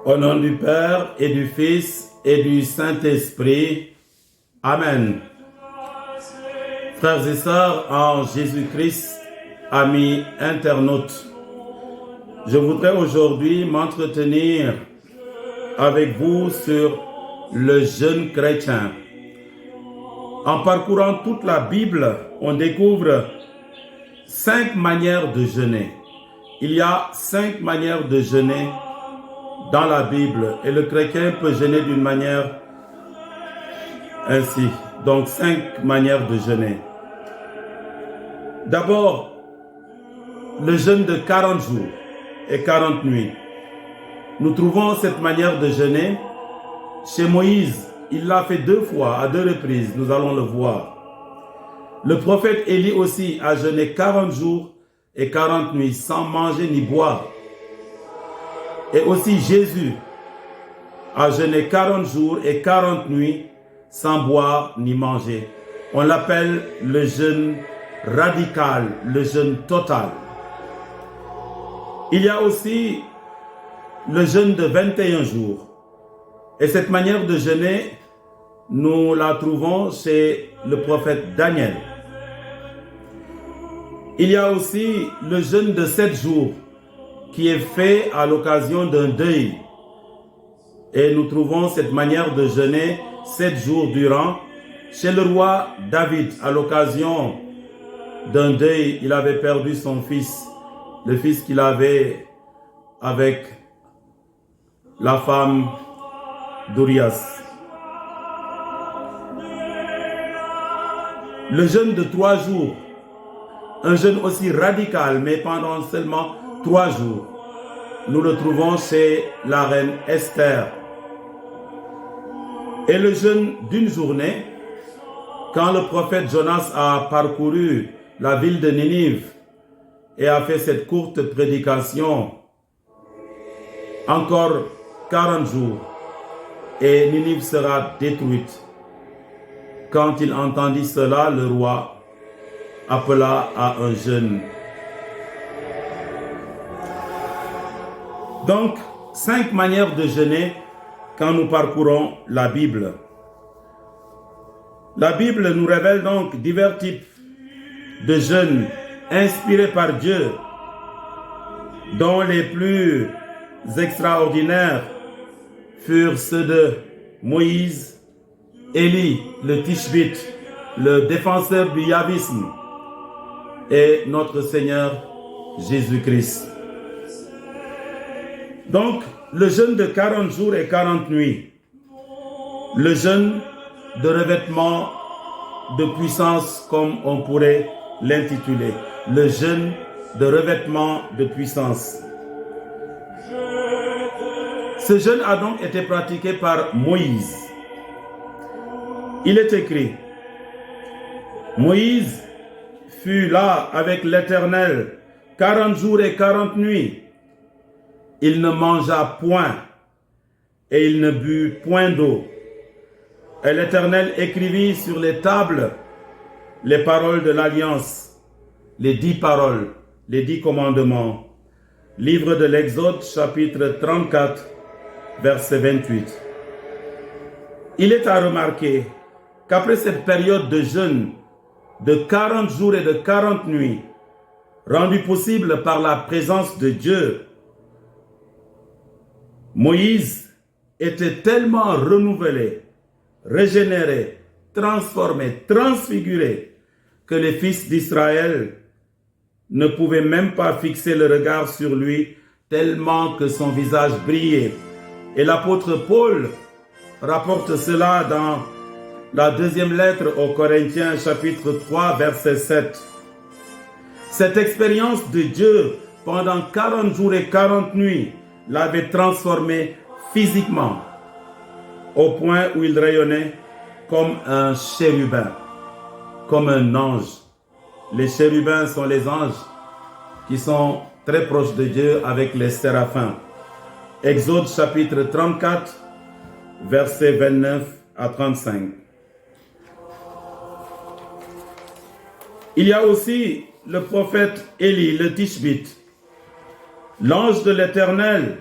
Au nom du Père et du Fils et du Saint-Esprit. Amen. Frères et sœurs en Jésus-Christ, amis internautes, je voudrais aujourd'hui m'entretenir avec vous sur le jeûne chrétien. En parcourant toute la Bible, on découvre 5 manières de jeûner. Il y a 5 manières de jeûner dans la Bible et le chrétien peut jeûner d'une manière ainsi. Donc 5 manières de jeûner. D'abord, le jeûne de 40 jours et 40 nuits. Nous trouvons cette manière de jeûner chez Moïse. Il l'a fait 2 fois, à 2 reprises, nous allons le voir. Le prophète Élie aussi a jeûné 40 jours et 40 nuits sans manger ni boire. Et aussi Jésus a jeûné 40 jours et 40 nuits sans boire ni manger. On l'appelle le jeûne radical, le jeûne total. Il y a aussi le jeûne de 21 jours. Et cette manière de jeûner, nous la trouvons chez le prophète Daniel. Il y a aussi le jeûne de 7 jours qui est fait à l'occasion d'un deuil. Et nous trouvons cette manière de jeûner 7 jours durant chez le roi David à l'occasion d'un deuil. Il avait perdu son fils, le fils qu'il avait avec la femme d'Urias. Le jeûne de 3 jours, un jeûne aussi radical, mais pendant seulement 3 jours. Nous le trouvons chez la reine Esther. Et le jeûne d'une journée, quand le prophète Jonas a parcouru la ville de Ninive et a fait cette courte prédication, encore 40 jours, et Ninive sera détruite. Quand il entendit cela, le roi appela à un jeûne. Donc, 5 manières de jeûner quand nous parcourons la Bible. La Bible nous révèle donc divers types de jeûnes inspirés par Dieu, dont les plus extraordinaires furent ceux de Moïse, Élie, le Tishbite, le défenseur du yavisme, et notre Seigneur Jésus-Christ. Donc, le jeûne de 40 jours et 40 nuits, le jeûne de revêtement de puissance, comme on pourrait l'intituler, le jeûne de revêtement de puissance. Ce jeûne a donc été pratiqué par Moïse. Il est écrit, Moïse fut là avec l'Éternel 40 jours et 40 nuits. Il ne mangea point et il ne but point d'eau. Et l'Éternel écrivit sur les tables les paroles de l'Alliance, les 10 paroles, les 10 commandements. Livre de l'Exode, chapitre 34, verset 28. Il est à remarquer qu'après cette période de jeûne de 40 jours et de 40 nuits, rendue possible par la présence de Dieu, Moïse était tellement renouvelé, régénéré, transformé, transfiguré, que les fils d'Israël ne pouvaient même pas fixer le regard sur lui, tellement que son visage brillait. Et l'apôtre Paul rapporte cela dans la 2e lettre aux Corinthiens, chapitre 3, verset 7. Cette expérience de Dieu pendant 40 jours et 40 nuits l'avait transformé physiquement, au point où il rayonnait comme un chérubin, comme un ange. Les chérubins sont les anges qui sont très proches de Dieu avec les séraphins. Exode chapitre 34, versets 29 à 35. Il y a aussi le prophète Élie, le Tishbite, l'ange de l'Éternel,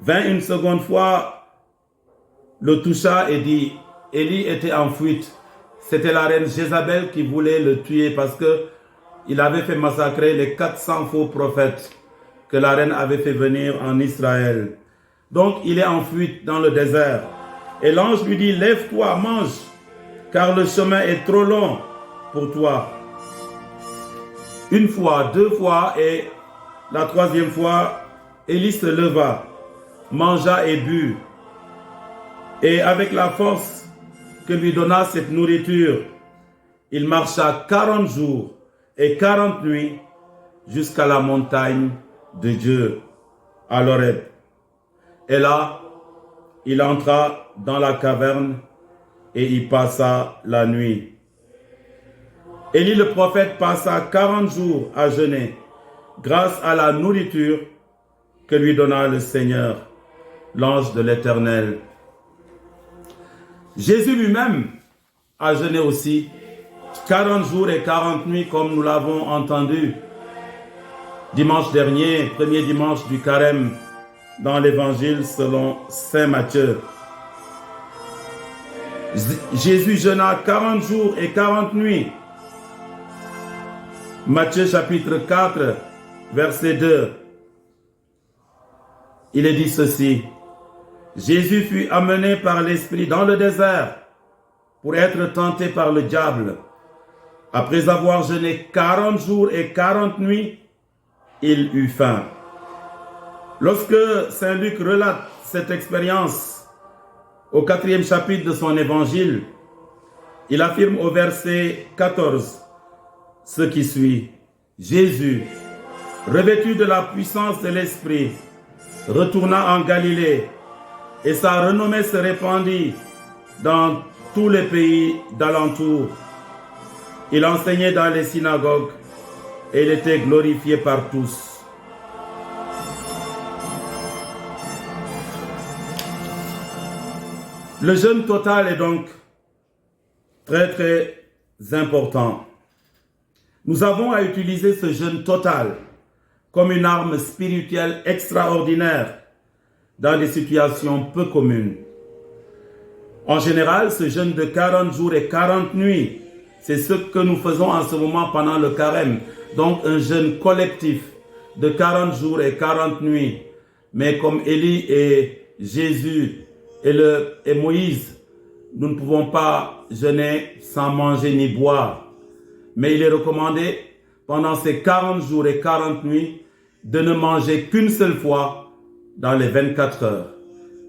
vint une seconde fois, le toucha et dit, Élie était en fuite. C'était la reine Jézabel qui voulait le tuer parce que il avait fait massacrer les 400 faux prophètes que la reine avait fait venir en Israël. Donc il est en fuite dans le désert. Et l'ange lui dit, lève-toi, mange, car le chemin est trop long pour toi. Une fois, deux fois et la troisième fois, Élie se leva, mangea et but. Et avec la force que lui donna cette nourriture, il marcha 40 jours et 40 nuits jusqu'à la montagne de Dieu, à l'Horeb. Et là, il entra dans la caverne et y passa la nuit. Élie le prophète passa 40 jours à jeûner grâce à la nourriture que lui donna le Seigneur, l'ange de l'Éternel. Jésus lui-même a jeûné aussi 40 jours et 40 nuits comme nous l'avons entendu dimanche dernier, premier dimanche du carême dans l'évangile selon saint Matthieu. Jésus jeûna 40 jours et 40 nuits. Matthieu chapitre 4, verset 2. Il est dit ceci. Jésus fut amené par l'Esprit dans le désert pour être tenté par le diable. Après avoir jeûné 40 jours et 40 nuits, il eut faim. Lorsque saint Luc relate cette expérience au 4e chapitre de son évangile, il affirme au verset 14 ce qui suit. Jésus, revêtu de la puissance de l'Esprit, retourna en Galilée et sa renommée se répandit dans tous les pays d'alentour. Il enseignait dans les synagogues et il était glorifié par tous. Le jeûne total est donc très très important. Nous avons à utiliser ce jeûne total comme une arme spirituelle extraordinaire dans des situations peu communes. En général, ce jeûne de 40 jours et 40 nuits, c'est ce que nous faisons en ce moment pendant le carême. Donc un jeûne collectif de 40 jours et 40 nuits. Mais comme Élie et Jésus et Moïse, nous ne pouvons pas jeûner sans manger ni boire. Mais il est recommandé pendant ces 40 jours et 40 nuits de ne manger qu'une seule fois dans les 24 heures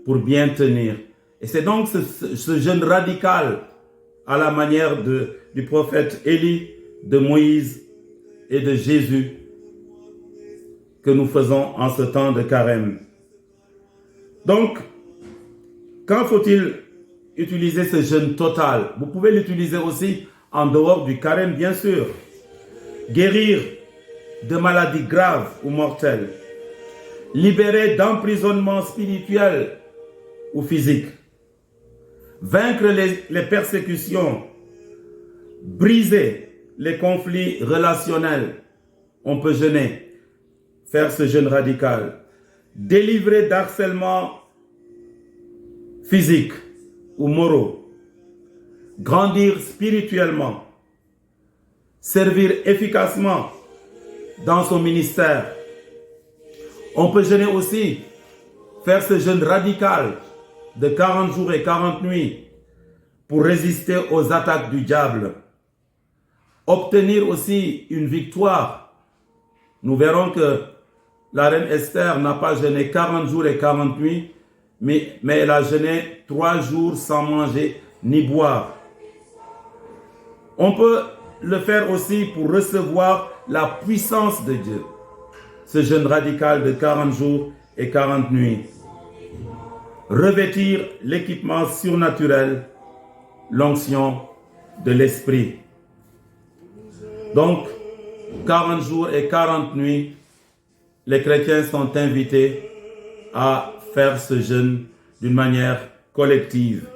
pour bien tenir. Et c'est donc ce jeûne radical à la manière du prophète Élie, de Moïse et de Jésus que nous faisons en ce temps de carême. Donc, quand faut-il utiliser ce jeûne total? Vous pouvez l'utiliser aussi en dehors du carême, bien sûr. Guérir de maladies graves ou mortelles. Libérer d'emprisonnement spirituel ou physique. Vaincre les persécutions. Briser les conflits relationnels. On peut jeûner. Faire ce jeûne radical. Délivrer d'harcèlement physique ou moraux. Grandir spirituellement. Servir efficacement dans son ministère. On peut jeûner aussi, faire ce jeûne radical de 40 jours et 40 nuits pour résister aux attaques du diable. Obtenir aussi une victoire. Nous verrons que la reine Esther n'a pas jeûné 40 jours et 40 nuits, mais elle a jeûné 3 jours sans manger ni boire. On peut le faire aussi pour recevoir la puissance de Dieu. Ce jeûne radical de 40 jours et 40 nuits. Revêtir l'équipement surnaturel, l'onction de l'Esprit. Donc, 40 jours et 40 nuits, les chrétiens sont invités à faire ce jeûne d'une manière collective.